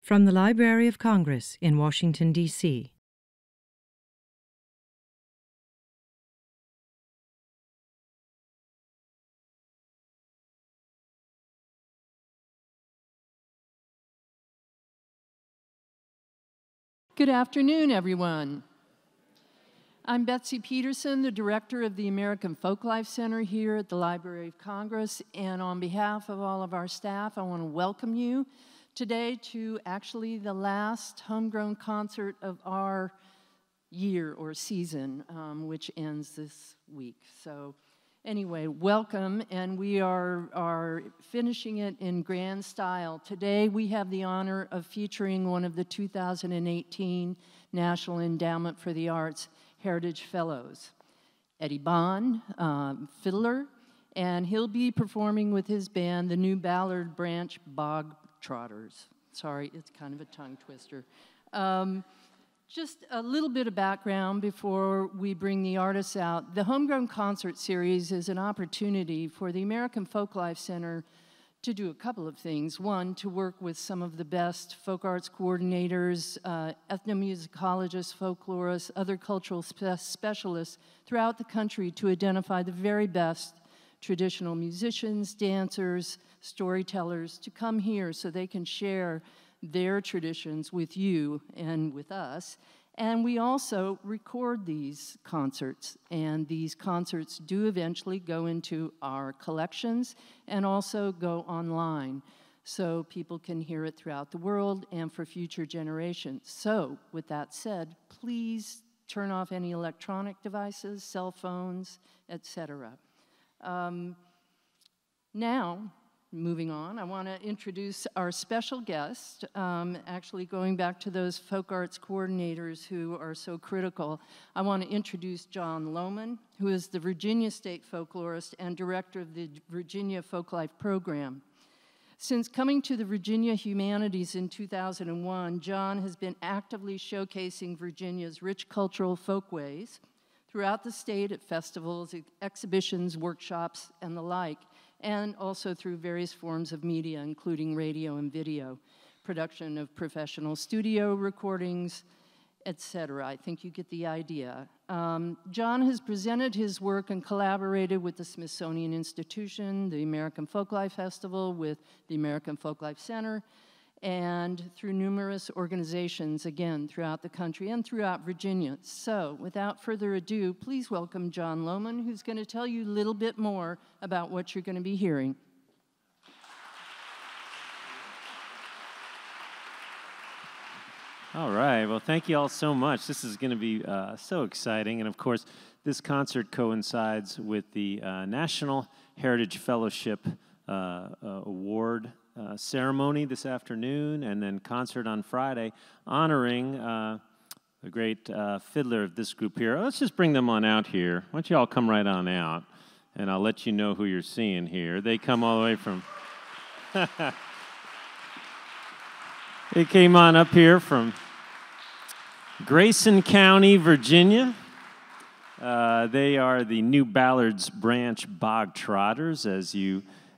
From the Library of Congress in Washington, D.C. Good afternoon, everyone. I'm Betsy Peterson, the director of the American Folklife Center here at the Library of Congress, and on behalf of all of our staff, I want to welcome you today to actually the last homegrown concert of our year or season, which ends this week. So anyway, welcome, and we are finishing it in grand style. Today we have the honor of featuring one of the 2018 National Endowment for the Arts Heritage Fellows, Eddie Bond, fiddler, and he'll be performing with his band, the new Ballards Branch Bogtrotters. Sorry, it's kind of a tongue twister. Just a little bit of background before we bring the artists out. The Homegrown Concert Series is an opportunity for the American Folklife Center to do a couple of things. One, to work with some of the best folk arts coordinators, ethnomusicologists, folklorists, other cultural specialists throughout the country to identify the very best traditional musicians, dancers, storytellers to come here so they can share their traditions with you and with us. And we also record these concerts, and these concerts do eventually go into our collections and also go online so people can hear it throughout the world and for future generations. So with that said, please turn off any electronic devices, cell phones, etc. Now, moving on, I want to introduce our special guest, actually going back to those folk arts coordinators who are so critical. I want to introduce John Loman, who is the Virginia State folklorist and director of the Virginia Folklife Program. Since coming to the Virginia Humanities in 2001, John has been actively showcasing Virginia's rich cultural folkways throughout the state at festivals, exhibitions, workshops, and the like, and also through various forms of media, including radio and video, production of professional studio recordings, etc. I think you get the idea. John has presented his work and collaborated with the Smithsonian Institution, the American Folklife Festival, with the American Folklife Center, and through numerous organizations, again, throughout the country and throughout Virginia. So, without further ado, please welcome John Loman, who's going to tell you a little bit more about what you're going to be hearing. All right, well, thank you all so much. This is going to be so exciting, and of course, this concert coincides with the National Heritage Fellowship Award ceremony this afternoon, and then concert on Friday, honoring the great fiddler of this group here. Let's just bring them on out here. Why don't you all come right on out, and I'll let you know who you're seeing here. They come all the way from... They came on up here from Grayson County, Virginia. They are the new Ballards Branch Bogtrotters,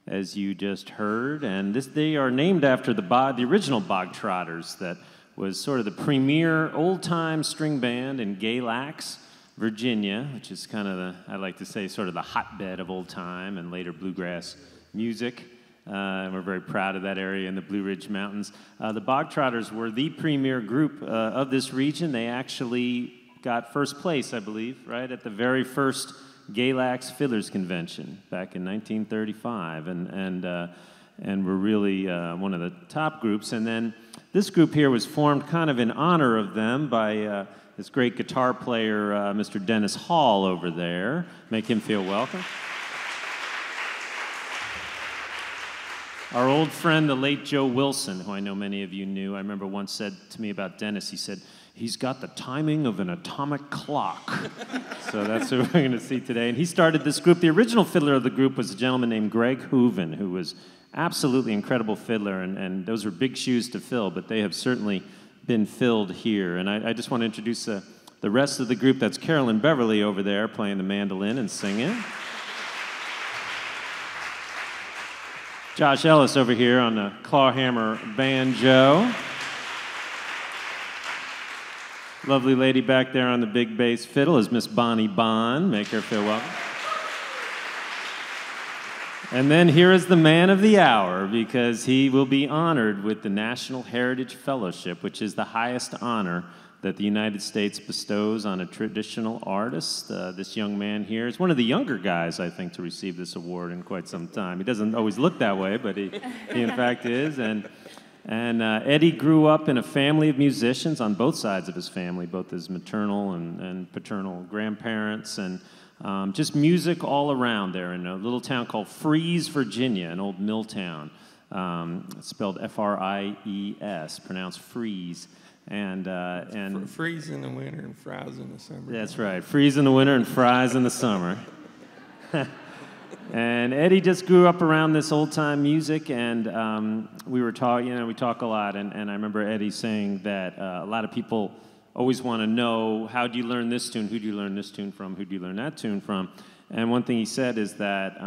as you just heard, and they are named after the original Bogtrotters that was sort of the premier old-time string band in Galax, Virginia, which is kind of I like to say, sort of the hotbed of old-time and later bluegrass music. And we're very proud of that area in the Blue Ridge Mountains. The Bogtrotters were the premier group of this region. They actually got first place, I believe, right, at the very first Galax Fiddlers Convention back in 1935, and we're really one of the top groups. And then this group here was formed kind of in honor of them by this great guitar player, Mr. Dennis Hall over there. Make him feel welcome. Our old friend, the late Joe Wilson, who I know many of you knew, I remember once said to me about Dennis, he said, "He's got the timing of an atomic clock." So that's what we're going to see today. And he started this group. The original fiddler of the group was a gentleman named Greg Hooven, who was absolutely incredible fiddler, and those are big shoes to fill, but they have certainly been filled here. And I just want to introduce the rest of the group. That's Carolyn Beverly over there playing the mandolin and singing. Josh Ellis over here on the clawhammer banjo. Lovely lady back there on the big bass fiddle is Miss Bonnie Bond. Make her feel welcome. And then here is the man of the hour, because he will be honored with the National Heritage Fellowship, which is the highest honor that the United States bestows on a traditional artist. This young man here is one of the younger guys, I think, to receive this award in quite some time. He doesn't always look that way, but he in fact is. And Eddie grew up in a family of musicians on both sides of his family, both his maternal and paternal grandparents, and just music all around there in a little town called Fries, Virginia, an old mill town. It's spelled F-R-I-E-S, pronounced Fries. And freeze in the winter and fries in the summer. That's right, freeze in the winter and fries in the summer. And Eddie just grew up around this old-time music, and we were talking, we talk a lot, and I remember Eddie saying that a lot of people always want to know, how do you learn this tune, who do you learn this tune from, who do you learn that tune from? And one thing he said is that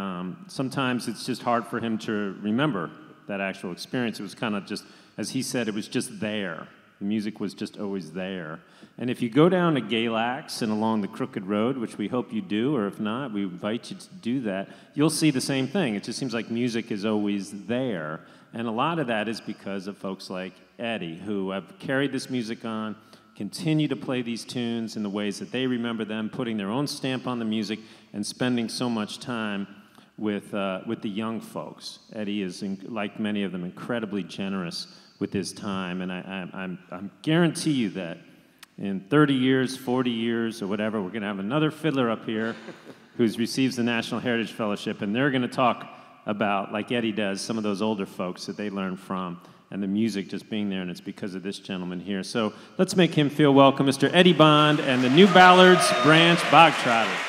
sometimes it's just hard for him to remember that actual experience. It was kind of just, as he said, it was just there. The music was just always there. And if you go down to Galax and along the Crooked Road, which we hope you do, or if not, we invite you to do that, you'll see the same thing. It just seems like music is always there. And a lot of that is because of folks like Eddie, who have carried this music on, continue to play these tunes in the ways that they remember them, putting their own stamp on the music, and spending so much time with the young folks. Eddie is, like many of them, incredibly generous with his time, and I guarantee you that in 30 years, 40 years, or whatever, we're going to have another fiddler up here who receives the National Heritage Fellowship, and they're going to talk about, like Eddie does, some of those older folks that they learned from, and the music just being there, and it's because of this gentleman here. So let's make him feel welcome, Mr. Eddie Bond and the new Ballards Branch Bogtrotters.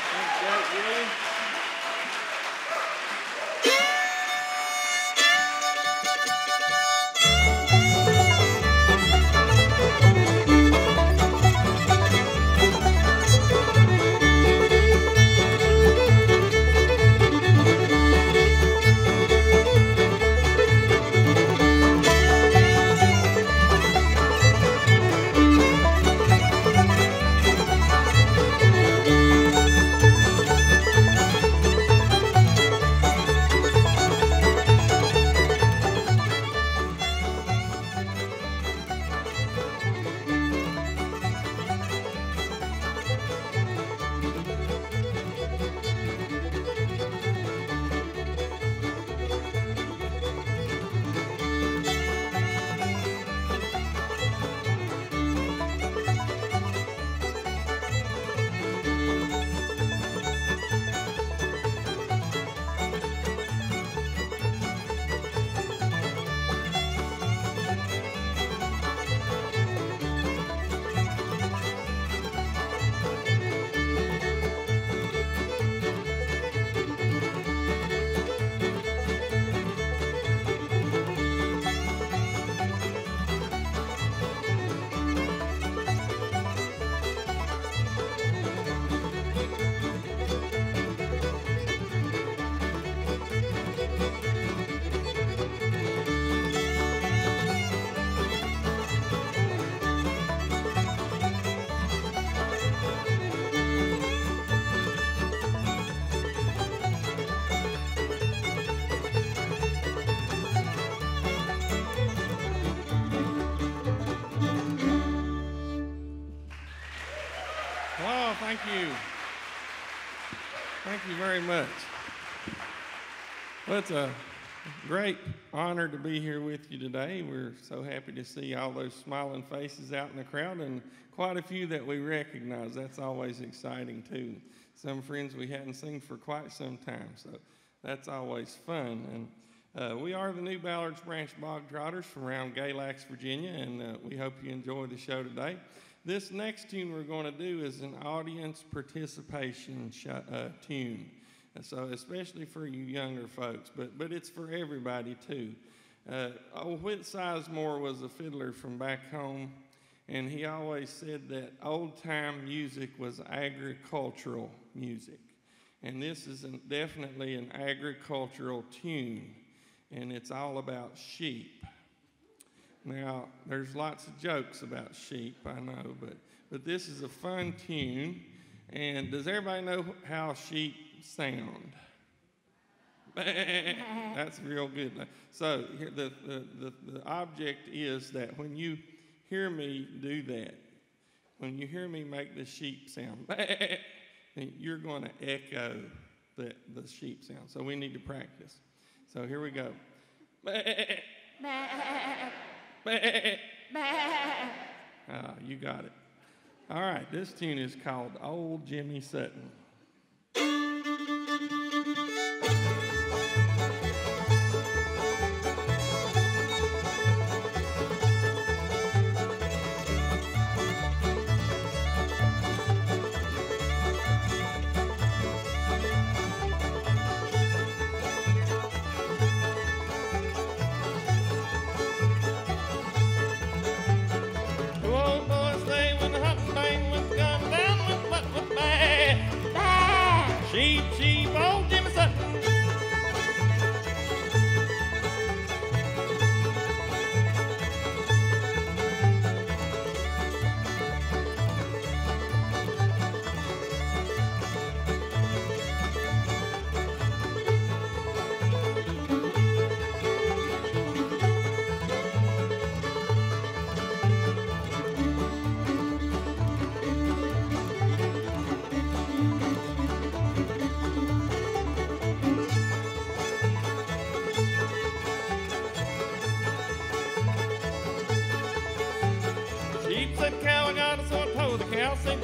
Thank you. Thank you very much. Well, it's a great honor to be here with you today. We're so happy to see all those smiling faces out in the crowd, and quite a few that we recognize. That's always exciting, too. Some friends we hadn't seen for quite some time, so that's always fun. And we are the new Ballards Branch Bogtrotters from around Galax, Virginia, and we hope you enjoy the show today. This next tune we're going to do is an audience participation tune, so especially for you younger folks, but it's for everybody too. Whit Sizemore was a fiddler from back home, and he always said that old-time music was agricultural music, and this is definitely an agricultural tune, and it's all about sheep. Now, there's lots of jokes about sheep, I know, but this is a fun tune. And does everybody know how sheep sound? That's real good. So the object is that when you hear me do that, when you hear me make the sheep sound, you're going to echo the sheep sound. So we need to practice. So here we go. You got it. All right, this tune is called Old Jimmy Sutton. Sheep, old Jimmy Sutton.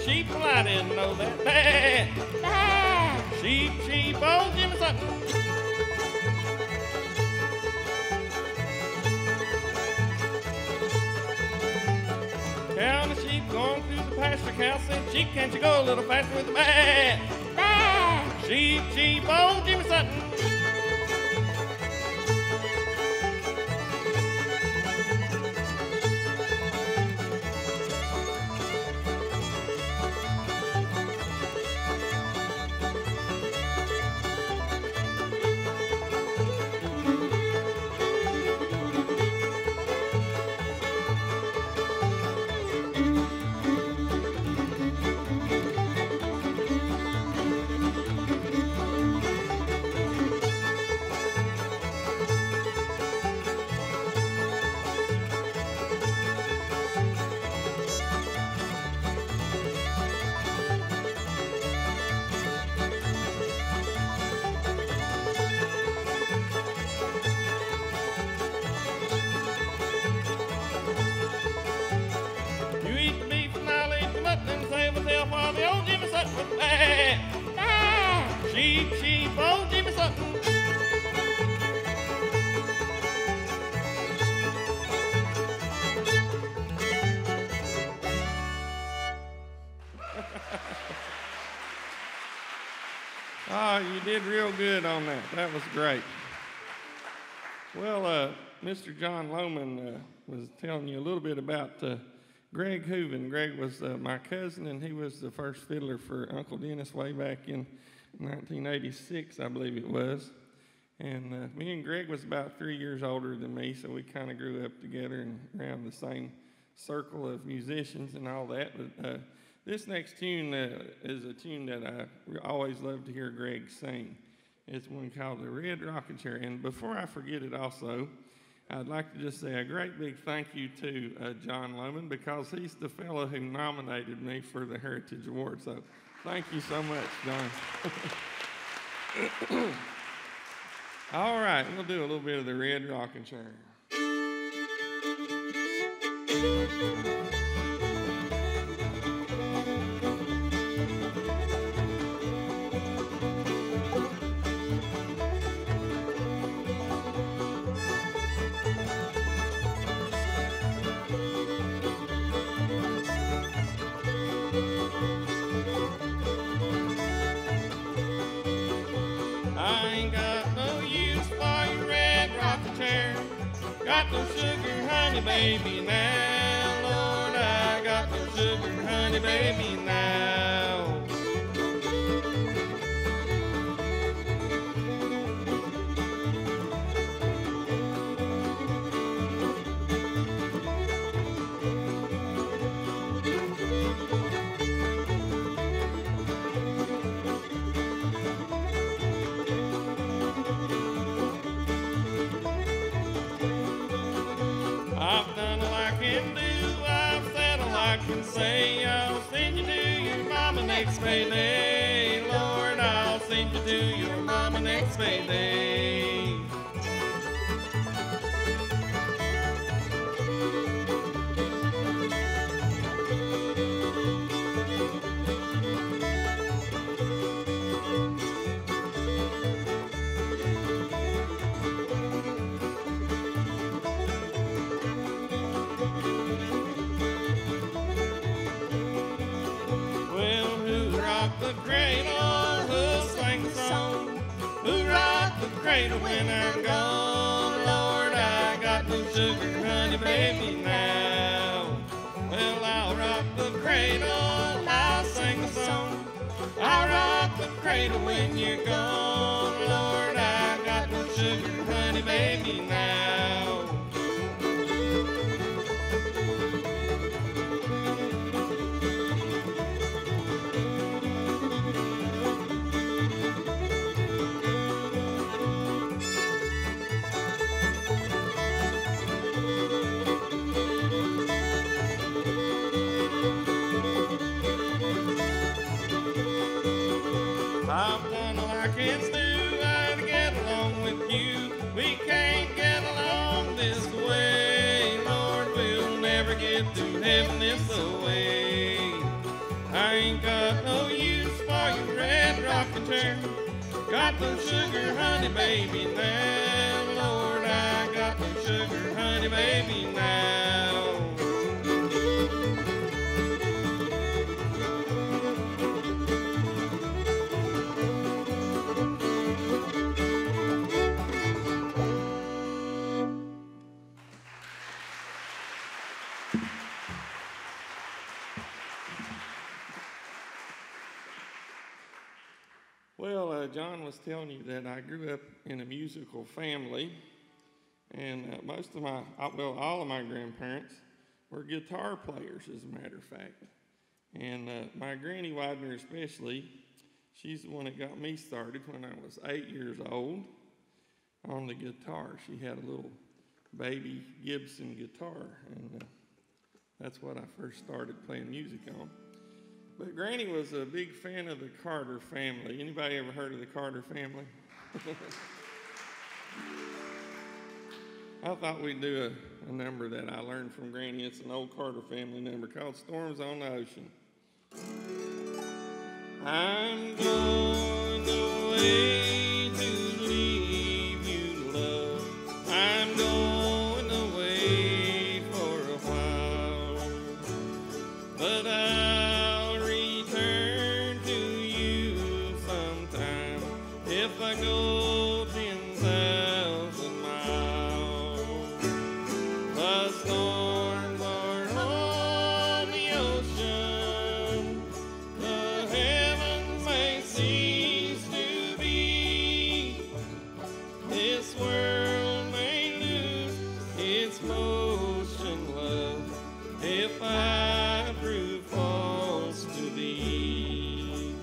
Sheep, well, I didn't know that. Sheep, old Jimmy Sutton. Cow and the sheep going through the pasture. Cow said, sheep, can't you go a little faster with the man? Sheep, old Jimmy Sutton. Sheep, old Jimmy Sutton. Oh, you did real good on that. That was great. Well, Mr. John Loman was telling you a little bit about Greg Hooven. Greg was my cousin, and he was the first fiddler for Uncle Dennis way back in 1986, I believe it was. And me and Greg was about 3 years older than me, so we kind of grew up together and around the same circle of musicians and all that. But this next tune is a tune that I always love to hear Greg sing. It's one called the Red Rocking Chair. And before I forget it also, I'd like to just say a great big thank you to John Loman, because he's the fellow who nominated me for the Heritage Award. So thank you so much, John. All right, we'll do a little bit of the Red Rocking Chair. Got no sugar, honey, baby, now. Lord, I got no sugar, honey, baby, now. can say. I'll send you to your mama next payday. Lord, I'll send you to your mama next payday. When I'm gone, Lord, I got no sugar, honey, baby, now. Well, I'll rock the cradle, I'll sing a song. I'll rock the cradle when you're gone, Lord, I got no sugar, honey, baby, now. I've done all I can do, I'd get along with you. We can't get along this way, Lord, we'll never get to heaven this way. I ain't got no use for your red rocking chair. Got no sugar, honey, baby, now. Lord, I got no sugar, honey, baby, now. Well, John was telling you that I grew up in a musical family, and most of my, well, all of my grandparents were guitar players, as a matter of fact. And my Granny Widener especially, she's the one that got me started when I was 8 years old on the guitar. She had a little baby Gibson guitar, and that's what I first started playing music on. But Granny was a big fan of the Carter family. Anybody ever heard of the Carter family? I thought we'd do a number that I learned from Granny. It's an old Carter family number called Storms on the Ocean. I'm going away to leave you, love. I'm going away for a while. But I'll return to you sometime if I go 10,000 miles. The storms are on the ocean. The heavens may cease to be. This world may lose its motion, love, if I prove false to thee.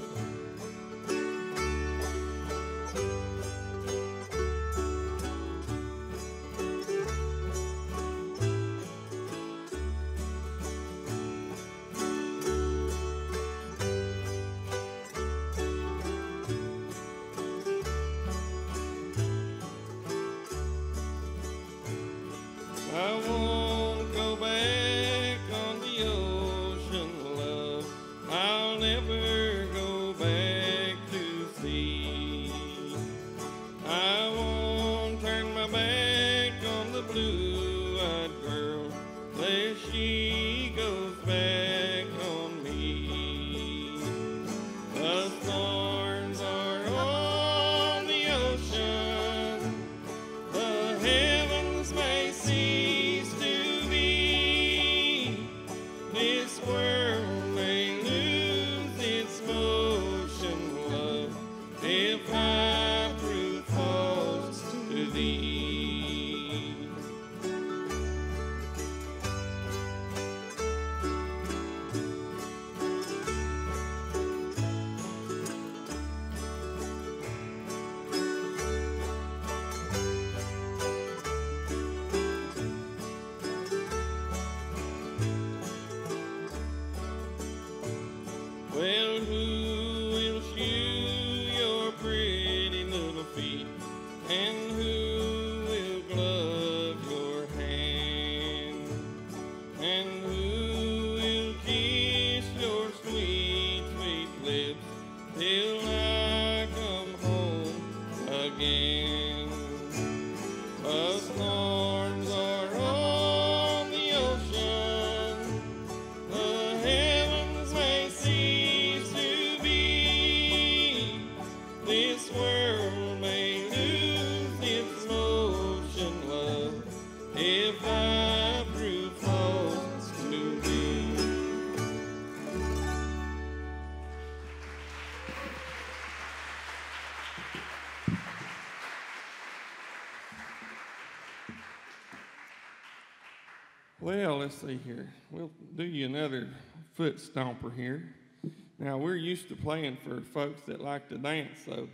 Well, let's see here. We'll do you another foot stomper here. Now, we're used to playing for folks that like to dance, so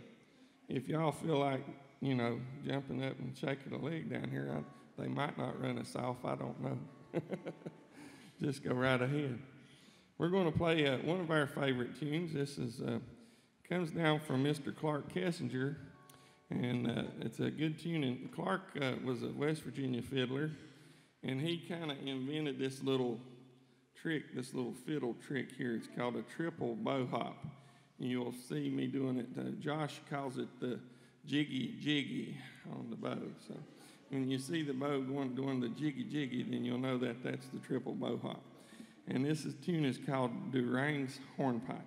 if y'all feel like, you know, jumping up and shaking a leg down here, they might not run us off. I don't know. Just go right ahead. We're going to play one of our favorite tunes. This is comes down from Mr. Clark Kessinger, and it's a good tune. And Clark was a West Virginia fiddler, and he kind of invented this little trick, this little fiddle trick here. It's called a triple bow hop. You'll see me doing it. Josh calls it the jiggy jiggy on the bow. So when you see the bow doing the jiggy jiggy, then you'll know that that's the triple bow hop. And this tune is called Durain's Hornpipe.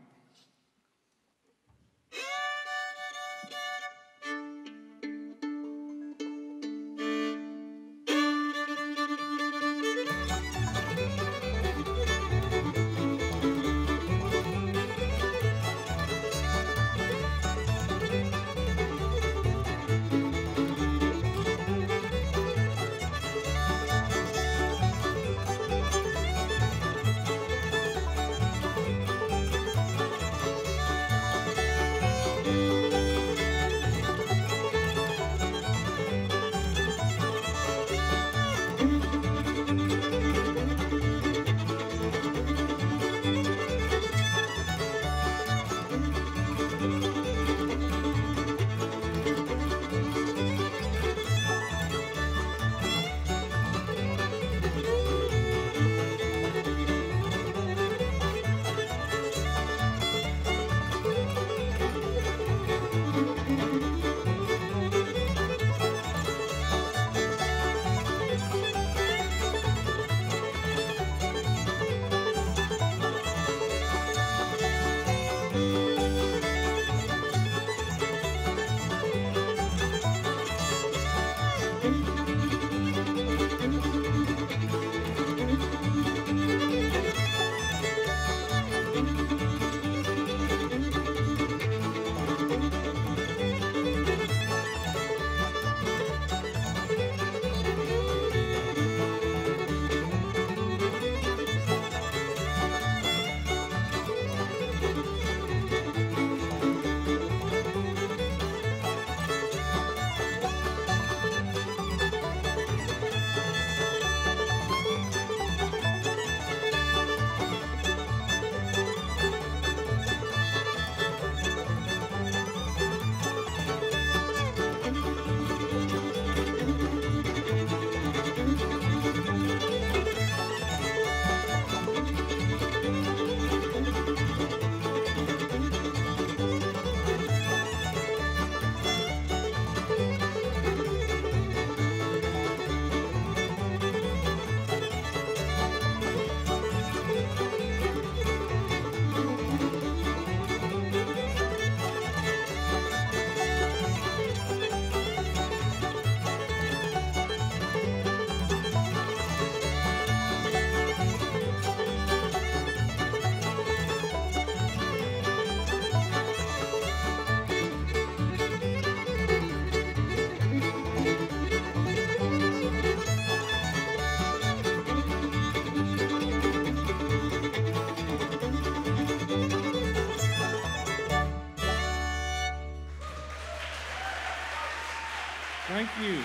Thank you.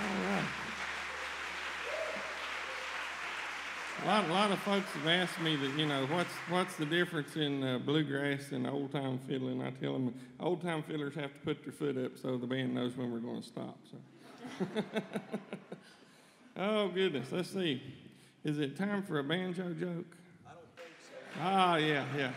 All right. A lot of folks have asked me that, you know, what's the difference in bluegrass and old-time fiddling. I tell them old-time fiddlers have to put their foot up so the band knows when we're going to stop. So. Oh, goodness. Let's see. Is it time for a banjo joke? I don't think so. Ah, yeah.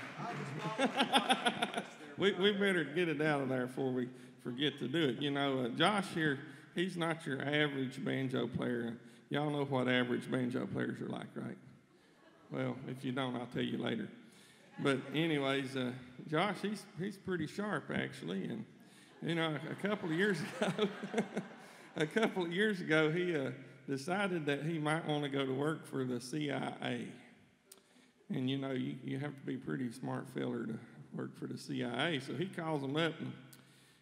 We better get it out of there before we forget to do it. You know, Josh here, he's not your average banjo player. Y'all know what average banjo players are like, right? Well, if you don't, I'll tell you later. But anyways, Josh, he's pretty sharp, actually. And, you know, a couple of years ago, he decided that he might want to go to work for the CIA. And, you know, you have to be a pretty smart feller to work for the CIA. So he calls them up,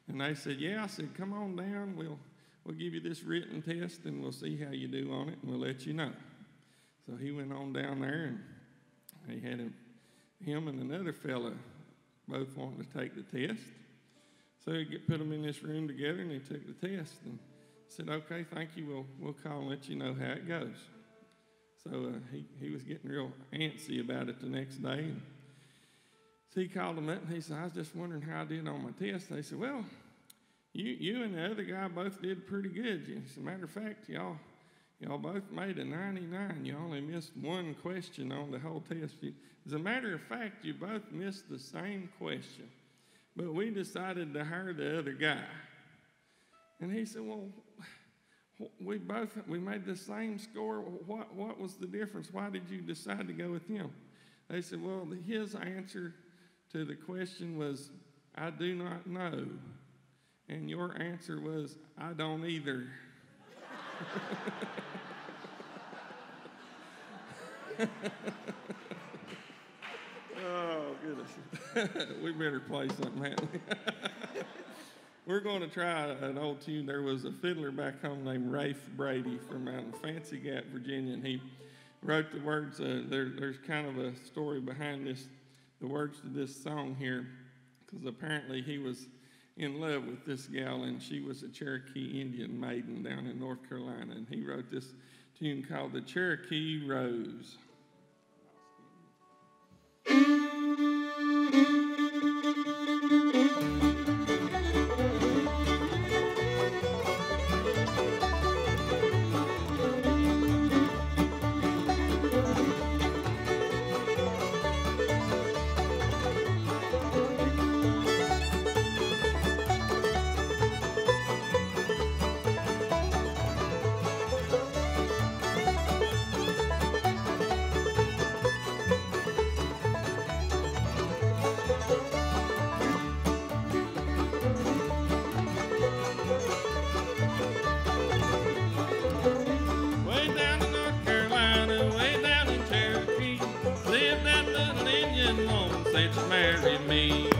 and they said, yeah. I said, come on down. we'll give you this written test, and we'll see how you do on it, and we'll let you know. So he went on down there, and he had him and another fella both wanting to take the test. So he put them in this room together, and he took the test and said, "Okay, thank you. We'll call and let you know how it goes." So he was getting real antsy about it the next day. And so he called them up, and he said, "I was just wondering how I did on my test." They said, "Well, you and the other guy both did pretty good. As a matter of fact, y'all both made a 99. You only missed one question on the whole test. As a matter of fact, you both missed the same question. But we decided to hire the other guy." And he said, "Well, we made the same score. What was the difference? Why did you decide to go with him?" They said, "Well, his answer to the question was, 'I do not know.' And your answer was, 'I don't either.'" Oh, goodness. We better play something, hadn't we? We're going to try an old tune. There was a fiddler back home named Rafe Brady from out in Fancy Gap, Virginia, and he wrote the words. There's kind of a story behind the words to this song here, because apparently he was in love with this gal, and she was a Cherokee Indian maiden down in North Carolina, and he wrote this tune called "The Cherokee Rose." Marry me.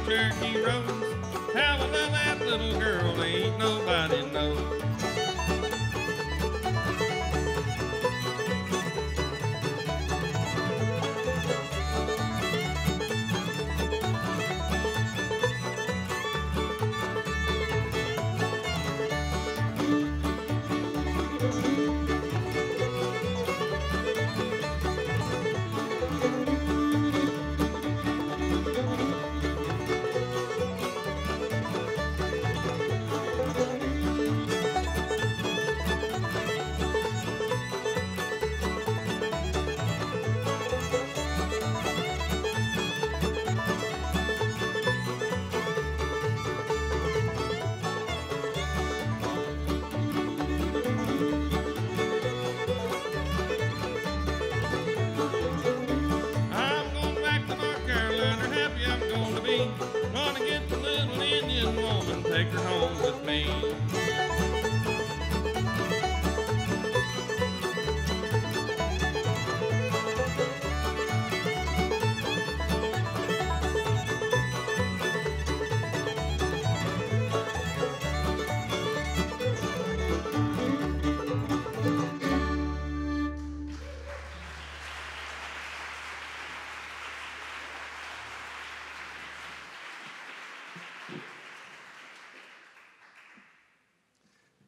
Cherokee Rose, how I love that little girl, ain't nobody knows. Take her home with me.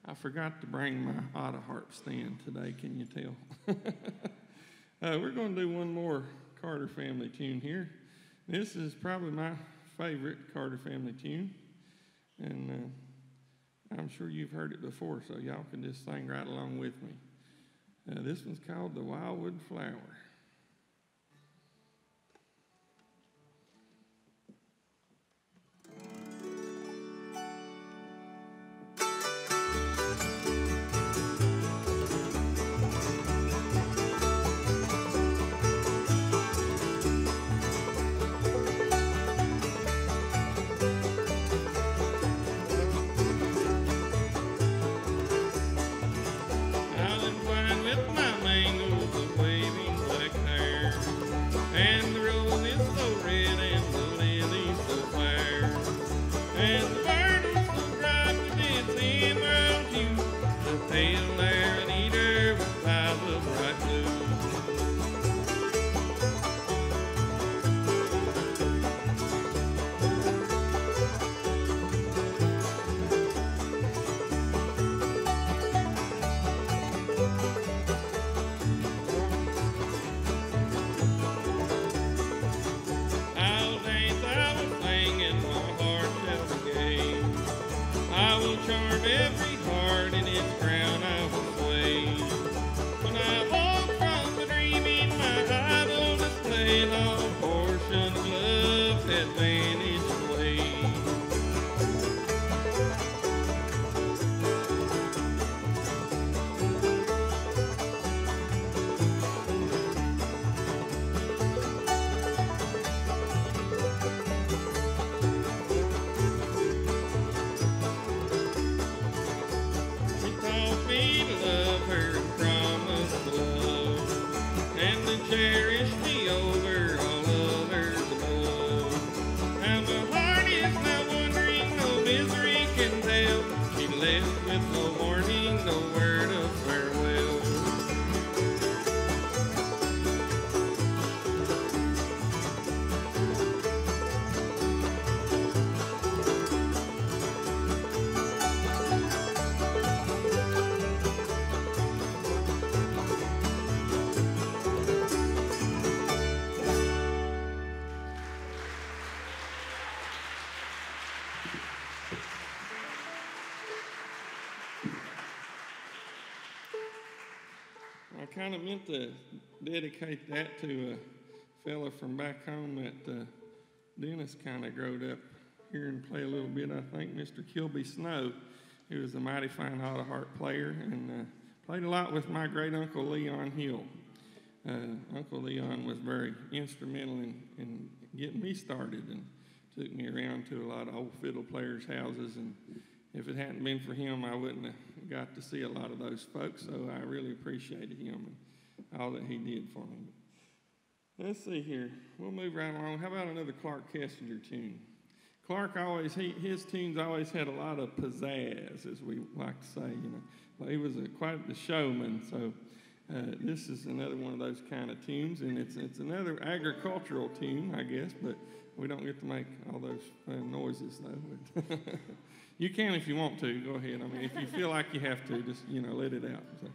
I forgot to bring my auto harp stand today, can you tell? We're going to do one more Carter family tune here. This is probably my favorite Carter family tune, and I'm sure you've heard it before, so y'all can just sing right along with me. This one's called The Wildwood Flower. I kind of meant to dedicate that to a fella from back home that Dennis kind of growed up here and play a little bit, I think, Mr. Kilby Snow. He was a mighty fine auto-harp player and played a lot with my great-uncle Leon Hill. Uncle Leon was very instrumental in getting me started and took me around to a lot of old fiddle players' houses, and if it hadn't been for him, I wouldn't have got to see a lot of those folks, so I really appreciated him and all that he did for me. Let's see here. We'll move right along. How about another Clark Kessinger tune? Clark his tunes always had a lot of pizzazz, as we like to say, you know. Well, he was quite the showman, so this is another one of those kind of tunes, and it's another agricultural tune, I guess, but we don't get to make all those noises, though. You can if you want to. Go ahead. I mean, if you feel like you have to, just let it out. So,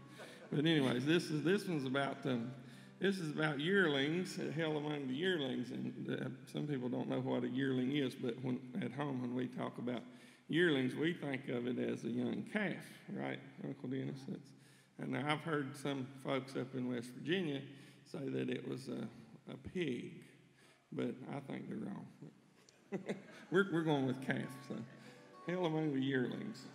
but anyways, this one's about yearlings. Hell among the yearlings, and some people don't know what a yearling is. But at home, when we talk about yearlings, we think of it as a young calf, right, Uncle Dennis? And now I've heard some folks up in West Virginia say that it was a pig, but I think they're wrong. We're going with calf. So. Hell among the yearlings.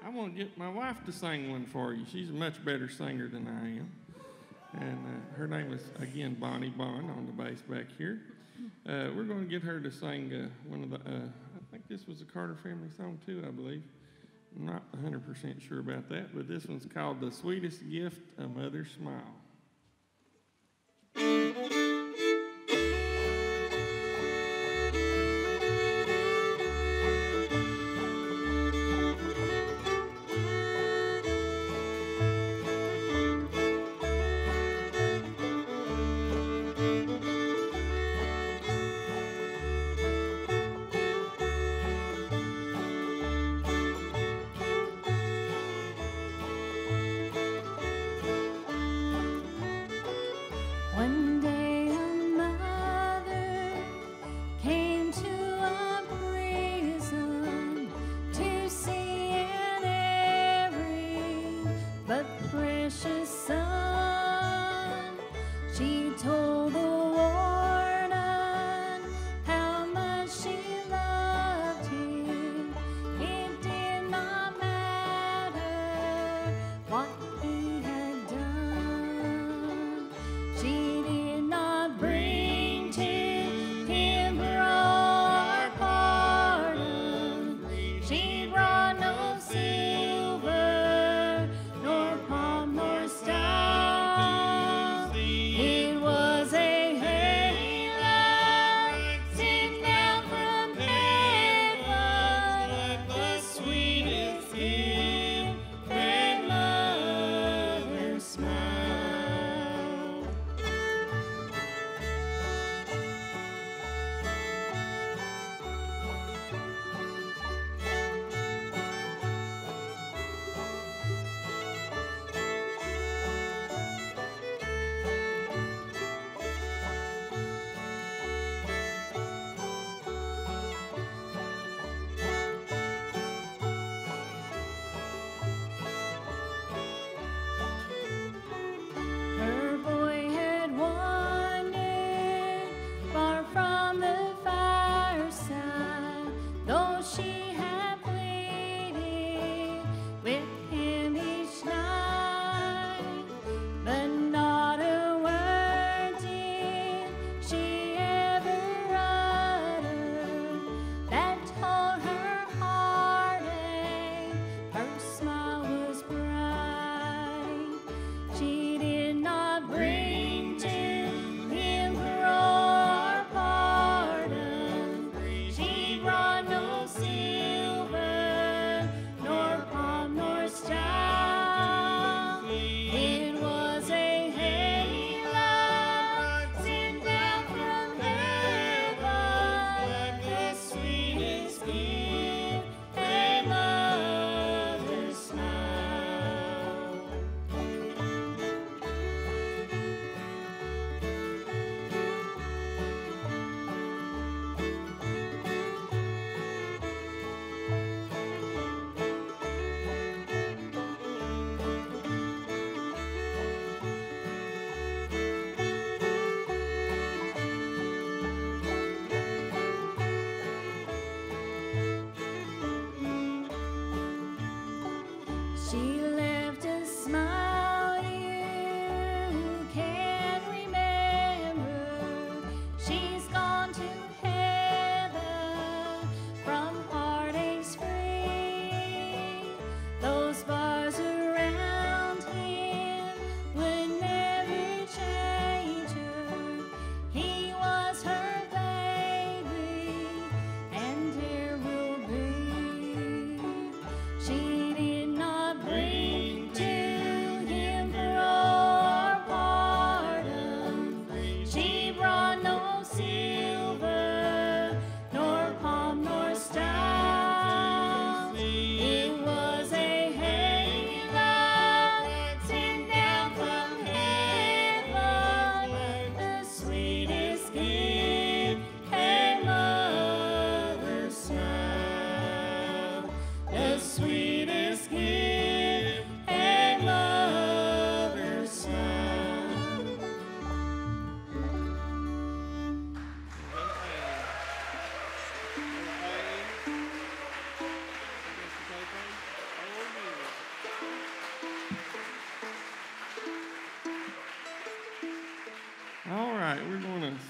I want to get my wife to sing one for you. She's a much better singer than I am. And her name is, again, Bonnie Bond on the bass back here. We're going to get her to sing one of the, I think this was a Carter family song too, I believe. I'm not 100% sure about that, but this one's called The Sweetest Gift, A Mother's Smile. Silver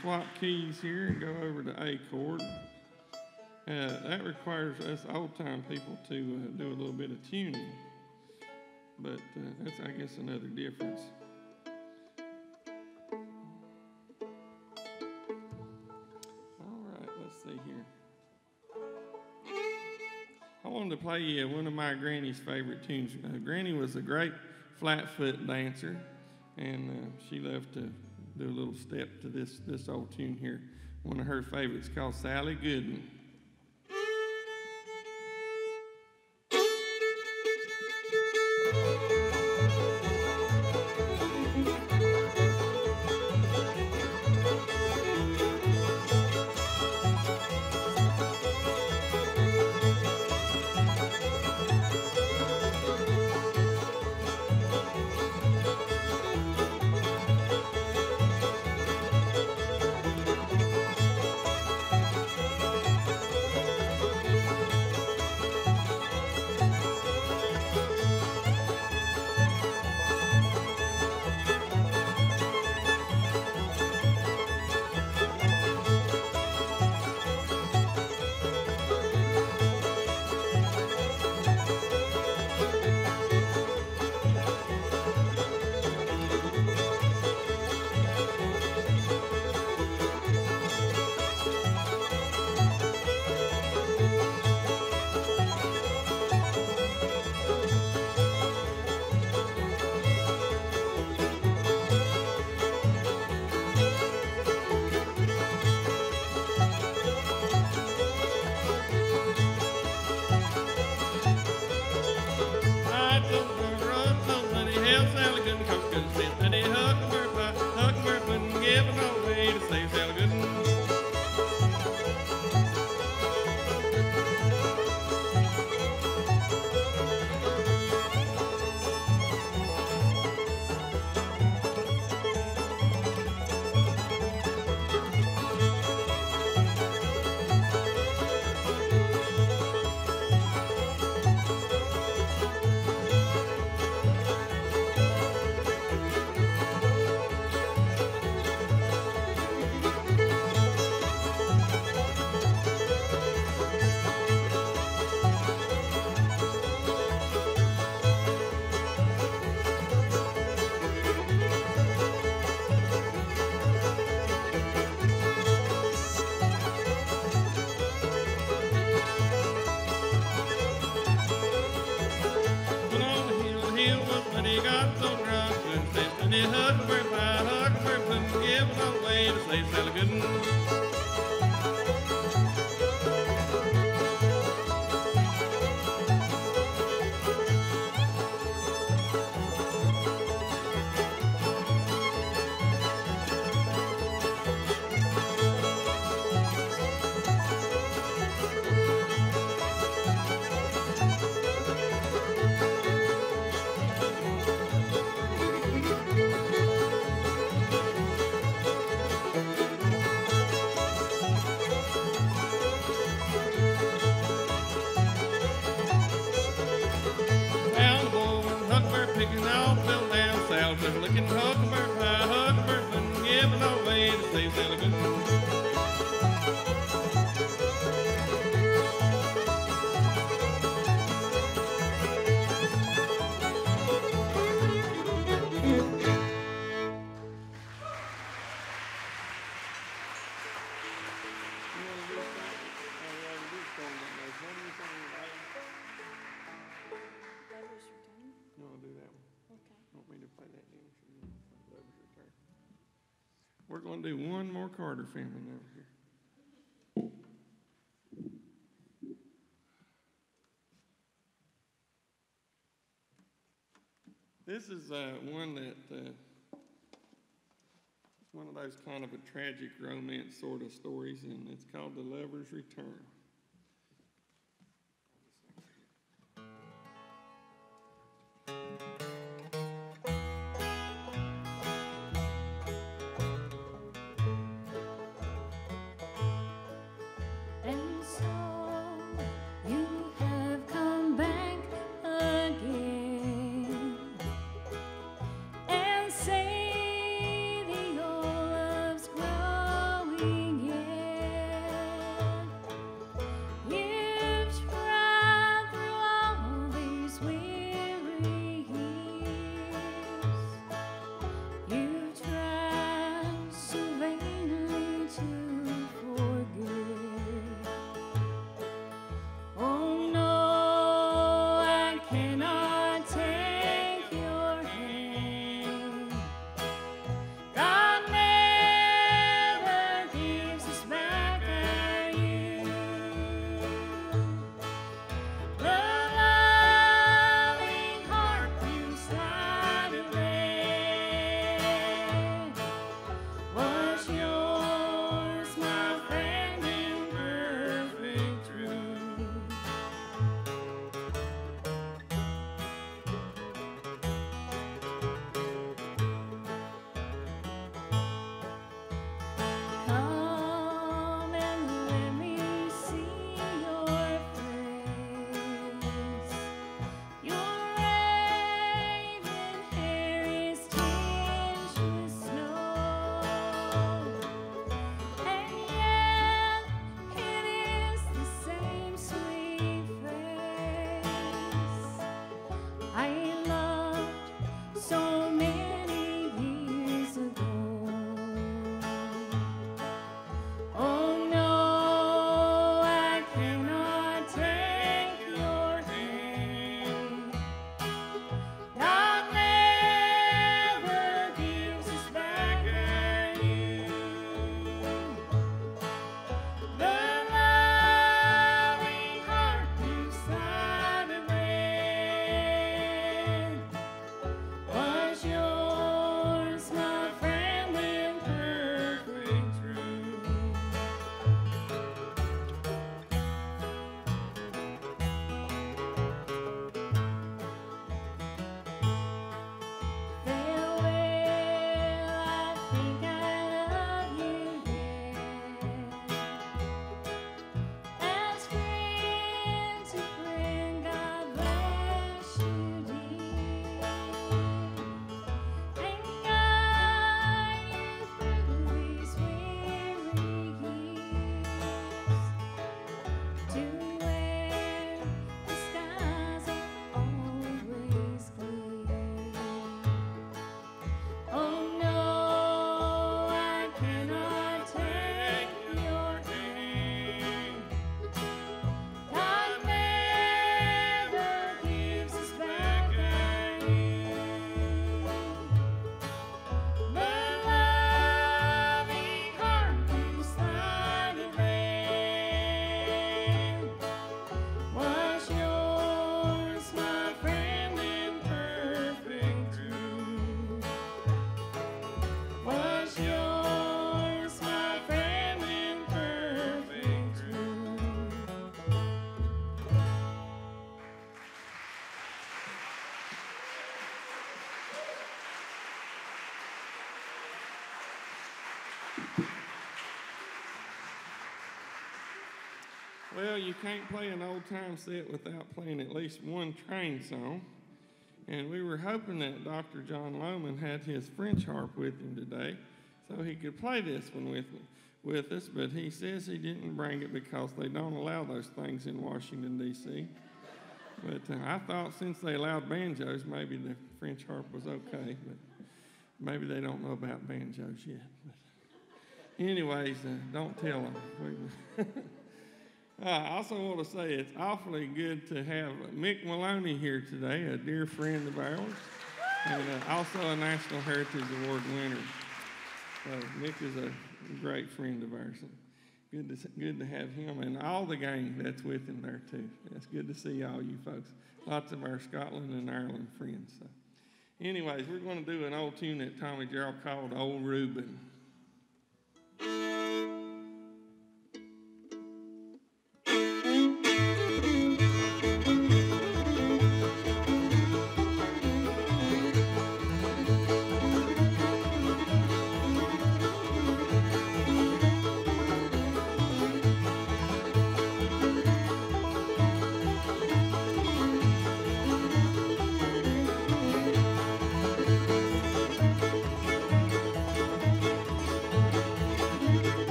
swap keys here and go over to A chord. That requires us old-time people to do a little bit of tuning, but that's, I guess, another difference. All right, let's see here. I wanted to play one of my Granny's favorite tunes. Granny was a great flat-foot dancer, and she loved to do a little step to this old tune here. One of her favorites called Sally Gooden. We're going to do one more Carter family number here. This is one that it's one of those kind of a tragic romance sort of stories, and it's called The Lover's Return. Say the old love's gone. Well, you can't play an old-time set without playing at least one train song. And we were hoping that Dr. John Loman had his French harp with him today so he could play this one with us, but he says he didn't bring it because they don't allow those things in Washington, D.C. But I thought since they allowed banjos, maybe the French harp was okay, but maybe they don't know about banjos yet. But anyways, don't tell them. I also want to say it's awfully good to have Mick Maloney here today, a dear friend of ours, and also a National Heritage Award winner. So Mick is a great friend of ours. Good to have him and all the gang that's with him there too. It's good to see all you folks. Lots of our Scotland and Ireland friends. So. Anyways, we're going to do an old tune that Tommy Gerald called Old Reuben.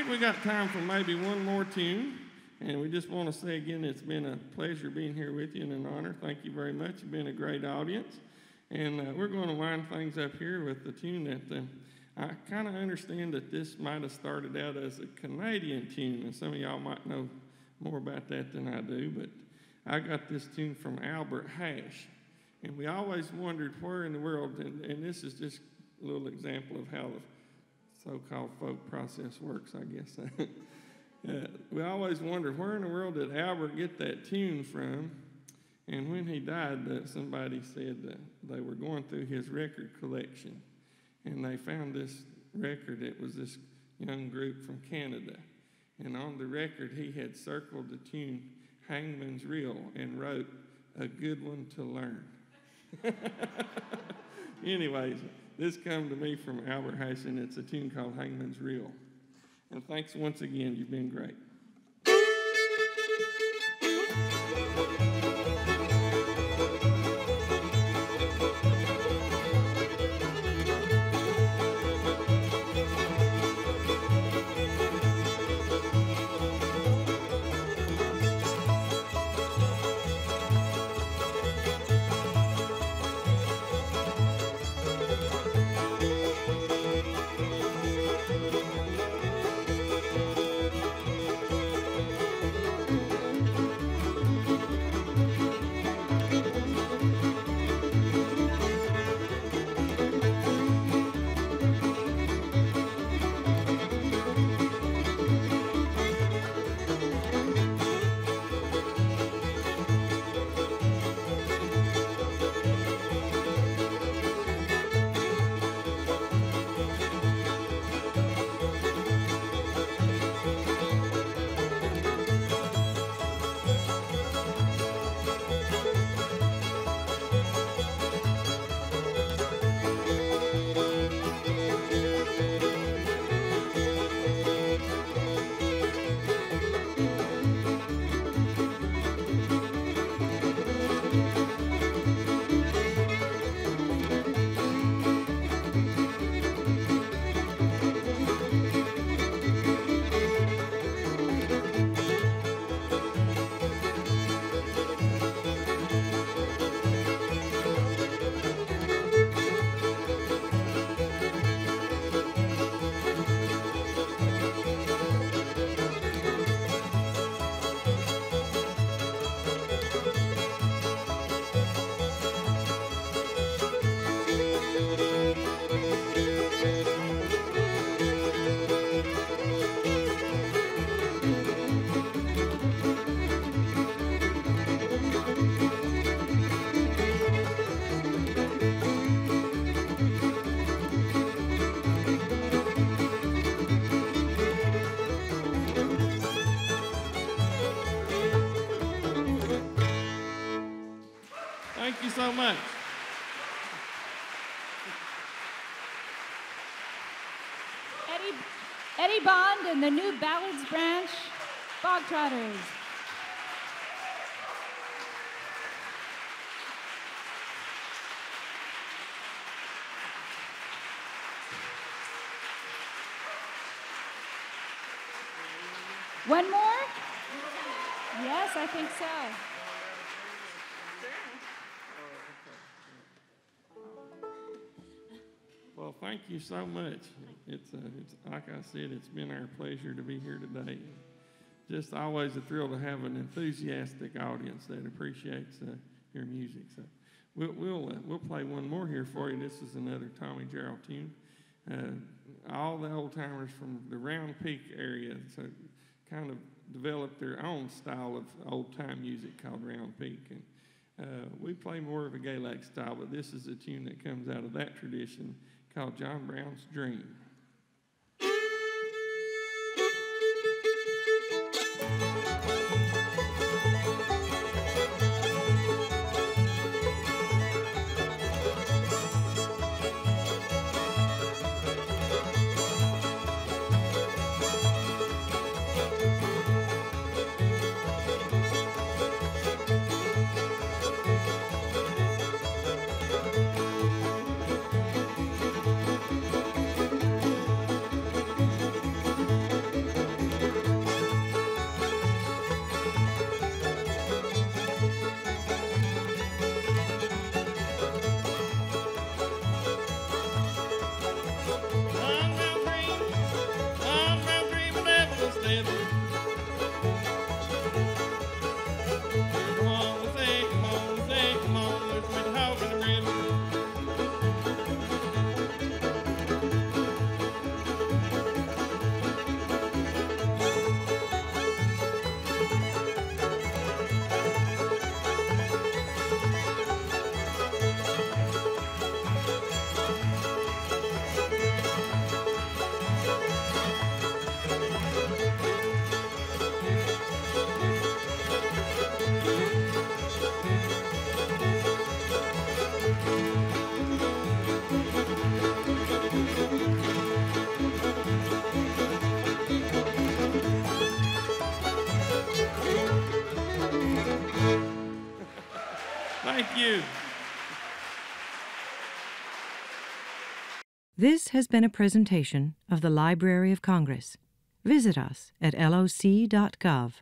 We got time for maybe one more tune, and we just want to say again it's been a pleasure being here with you and an honor. Thank you very much. You've been a great audience, and we're going to wind things up here with the tune that I kind of understand that this might have started out as a Canadian tune, and some of y'all might know more about that than I do, but I got this tune from Albert Hash, and we always wondered where in the world, and this is just a little example of how the so-called folk process works, I guess. We always wondered where in the world did Albert get that tune from, and when he died, somebody said that they were going through his record collection, and they found this record. It was this young group from Canada, and on the record he had circled the tune Hangman's Reel and wrote, "A good one to learn." Anyways, this come to me from Albert Hash, and it's a tune called Hangman's Reel. And thanks once again. You've been great. so much. Eddie Bond and the new Ballards Branch Bogtrotters. One more? Yes, I think so. Well, thank you so much. It's like I said, it's been our pleasure to be here today. Just always a thrill to have an enthusiastic audience that appreciates your music. So we'll play one more here for you. This is another Tommy Gerald tune. All the old timers from the Round Peak area so kind of developed their own style of old-time music called Round Peak. And we play more of a Galax style, but this is a tune that comes out of that tradition called John Brown's Dream. Thank you. This has been a presentation of the Library of Congress. Visit us at loc.gov.